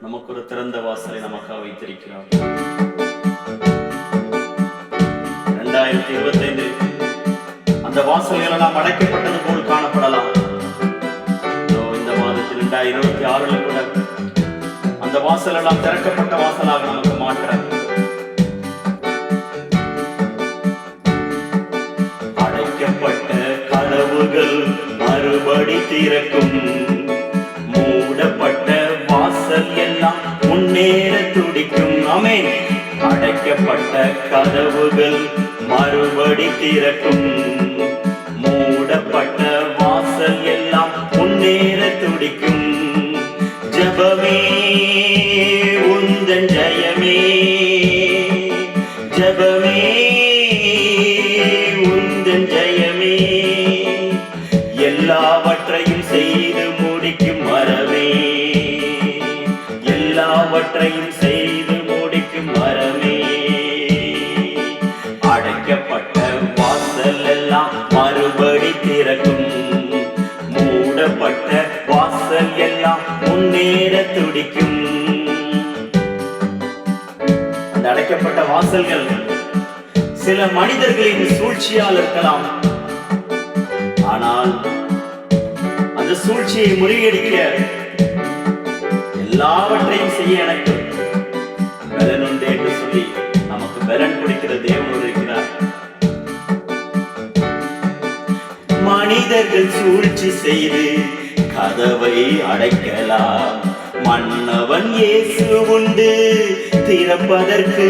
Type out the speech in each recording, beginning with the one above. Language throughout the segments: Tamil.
நமக்கு ஒரு திறந்த வாசலை நமக்காக வைத்திருக்கிறார். 2025 அந்த வாசல்கள் எல்லாம் அடைக்கப்பட்டது போல் காணப்படலாம். இந்த மாதத்தில் 2026 கூட அந்த வாசல் எல்லாம் திறக்கப்பட்ட வாசலாக நமக்கு மாற்ற அடைக்கப்பட்ட கதவுகள் மறுபடி திறக்கும். மூடப்பட்ட வாசல் எல்லாம் முன்னேற துடிக்கும். ஆமென். அடைக்கப்பட்ட கதவுகள் மறுபடி திறக்கும். மூடப்பட்ட வாசல் எல்லாம் முன்னேற துடிக்கும். ஜெபமே உந்தன் ஜெயமே, ஜெபமே உந்தன் ஜெயமே, எல்லாவற்றையும் செய்து முடிக்கும் வரமே, எல்லாவற்றையும் செய்து முடிக்கும் வரமே. அடைக்கப்பட்ட வாசல் எல்லாம் மறுபடி திறக்கும். மூடப்பட்ட வாசல் எல்லாம் முன்னேற துடிக்கும். அந்த அடைக்கப்பட்ட வாசல்கள் சில மனிதர்களின் சூழ்ச்சியால் இருக்கலாம். ஆனால் அந்த சூழ்ச்சியை முறியடிக்க எல்லாவற்றையும் செய்ய எனக்கு பலன் உண்டு என்று சொல்லி நமக்கு பலன் கொடுக்கிற தேவன் இருக்கிறார். மனிதர்கள் சூழ்ச்சி செய்து கதவை அடைக்கலாம். மன்னவன் இயேசு உண்டு திறப்பதற்கு.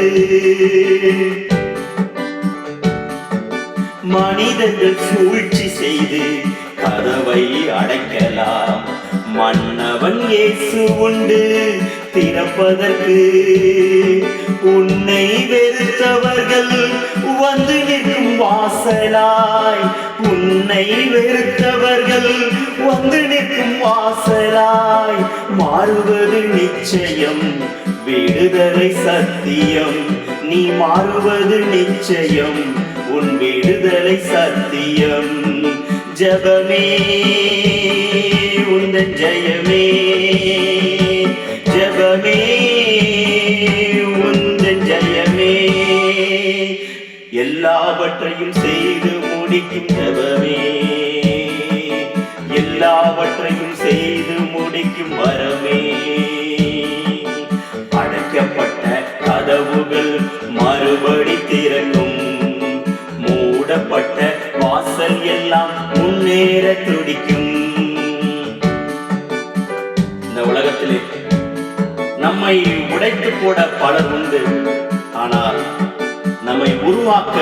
மனிதர்கள் சூழ்ச்சி செய்து கதவை அடைக்கலாம். மன்னவன் இயேசு உண்டு திறப்பதற்கு. உன்னை வெறுத்தவர்கள் வந்து நிற்கும் வாசலாய், உன்னை வெறுத்தவர்கள் வந்து நிற்கும் வாசலாய் மாறுவது நிச்சயம். விடுதலை சத்தியம், நீ மாறுவது நிச்சயம். உன் விடுதலை சத்தியம். ஜெபமே உந்தன் ஜெயமே, ஜெபமே உந்தன் ஜெயமே, எல்லாவற்றையும் செய்து முடிக்கும் ஜெபமே, எல்லாவற்றையும் செய்து முடிக்கும் வரமே. அடைக்கப்பட்ட கதவுகள் மறுபடி திறக்கும். மூடப்பட்ட வாசல் எல்லாம் முன்னேற துடிக்கும். இந்த உலகத்திலே நம்மை உடைத்து போட பலர் உண்டு. ஆனால் நம்மை உருவாக்க,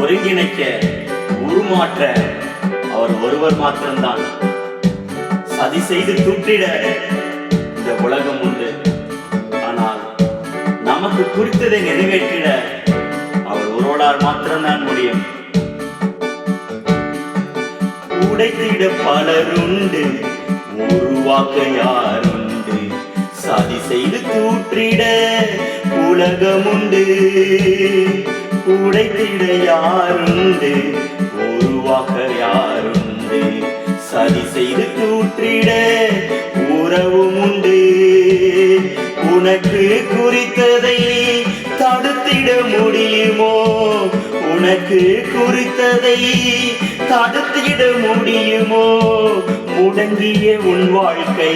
ஒருங்கிணைக்க, உருமாற்ற அவர் ஒருவர் மாத்திரம்தான். சதி செய்து தூற்றிட இந்த உலகம் உண்டு. ஆனால் நமக்கு குறித்ததை நிறைவேற்றிட அவர் ஒருவரால் மாத்திரம்தான் முடியும். உடைத்திட பலருண்டு, உருவாக்க யாருண்டு. சதி செய்து தூற்றிட உலகம் உண்டு. உடைத்திட யாருண்டு, உருவாக்க யாருண்டு. சதி செய்து தூற்றிட உறவும் உண்டு. உனக்கு குறித்ததை தடுத்திட முடியுமோ? உனக்கு குறித்ததை தடுத்திட முடியுமோ? முடங்கிய உன் வாழ்க்கை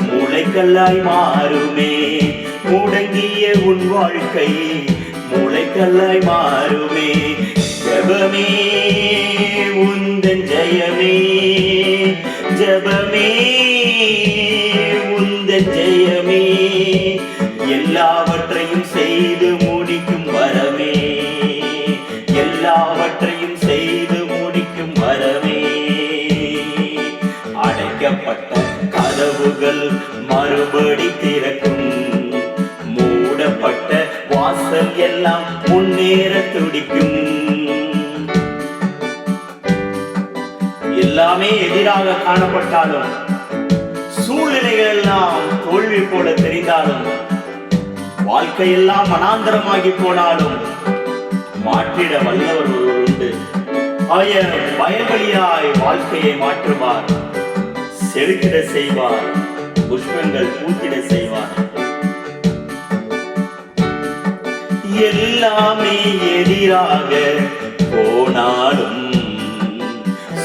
மூளைக்கல்லாய் மாறுமே. முடங்கிய உன் வாழ்க்கை மூளைக்கல்லாய் மாறுமே. ஜெபமே உந்தன் ஜெயமே, ஜெபமே உந்தன் ஜெயமே, எல்லாவற்றையும் செய்து முடிக்கும் வரமே, எல்லாவற்றையும் செய்து முடிக்கும் வரமே. அடைக்கப்பட்ட கதவுகள் மறுபடி திறக்கும். மூடப்பட்ட வாசல் எல்லாம் முன்னேற துடிக்கும். எல்லாமே எதிராக காணப்பட்டாலும், சூழ்நிலைகள் எல்லாம் தோல்வி போல தெரிந்தாலும், வாழ்க்கையெல்லாம் மனாந்தரமாகி போனாலும் மாற்றிட வல்லவர் ஒருவர் உண்டு. பயபலியாய் வாழ்க்கையை மாற்றுவார், செழித்திட செய்வார். புஷ்பங்கள் பூத்திட செய்வார். எல்லாமே எதிராக போனாலும்,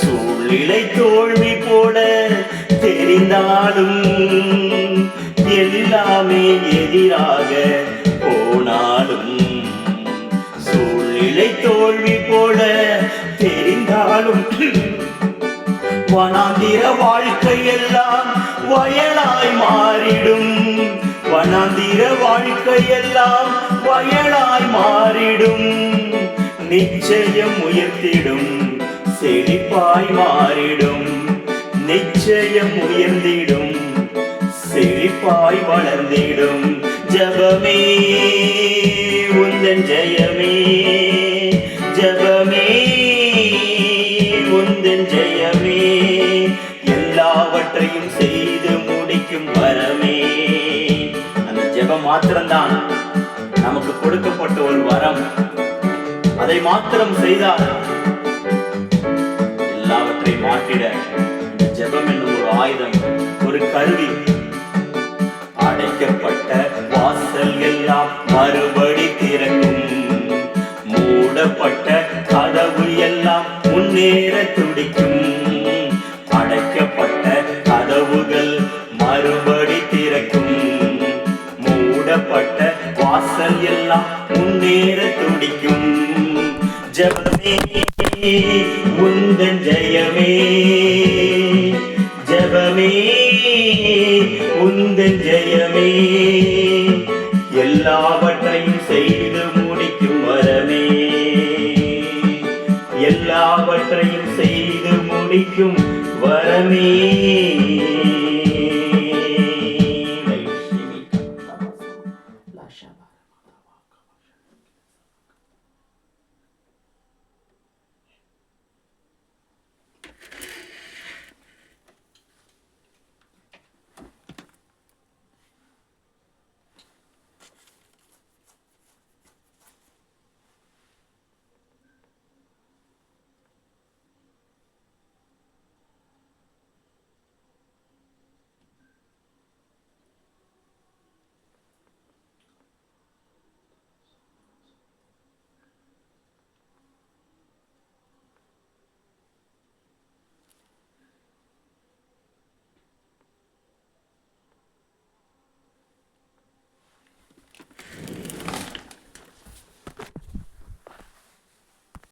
சூழ்நிலை தோல்வி போல தெரிந்தாலும், எல்லாமே எதிராக போனாலும், சூழ்நிலை தோல்வி போல தெரிந்தாலும், வனாந்திர வாழ்க்கையெல்லாம் வயலாய் மாறிடும். வனாந்திர வாழ்க்கையெல்லாம் வயலாய் மாறிடும். நிச்சயம் உயர்த்திடும், செழிப்பாய் மாறிடும். நிச்சயம் உயர்ந்திடும், செழிப்பாய் வளர்ந்திடும். ஜெபமே உந்தன் ஜெயமே, ஜெபமே உந்தன் ஜெயமே, எல்லாவற்றையும் செய்து முடிக்கும் வரமே. அந்த ஜெபம் மாத்திரம்தான் நமக்கு கொடுக்கப்பட்ட ஒரு வரம். அதை மாத்திரம் செய்தால் எல்லாவற்றையும் மாற்றிட இந்த ஜெபம் என்னும் ஒரு ஆயுதம், ஒரு கருவி. அடைக்கப்பட்ட வாசல் எல்லாம் மறுபடி திறக்கும், மூடப்பட்ட கதவு எல்லாம் முன்னேற துடிக்கும். அடைக்கப்பட்ட கதவுகள் மறுபடி திறக்கும், மூடப்பட்ட வாசல் எல்லாம் முன்னேற துடிக்கும். ஜெபமே உந்தன் ஜெயமே, ஜெபமே உந்தன் ஜெயமே, எல்லாவற்றையும் செய்து முடிக்கும் வரமே. எல்லாவற்றையும் செய்து முடிக்கும் வரமே.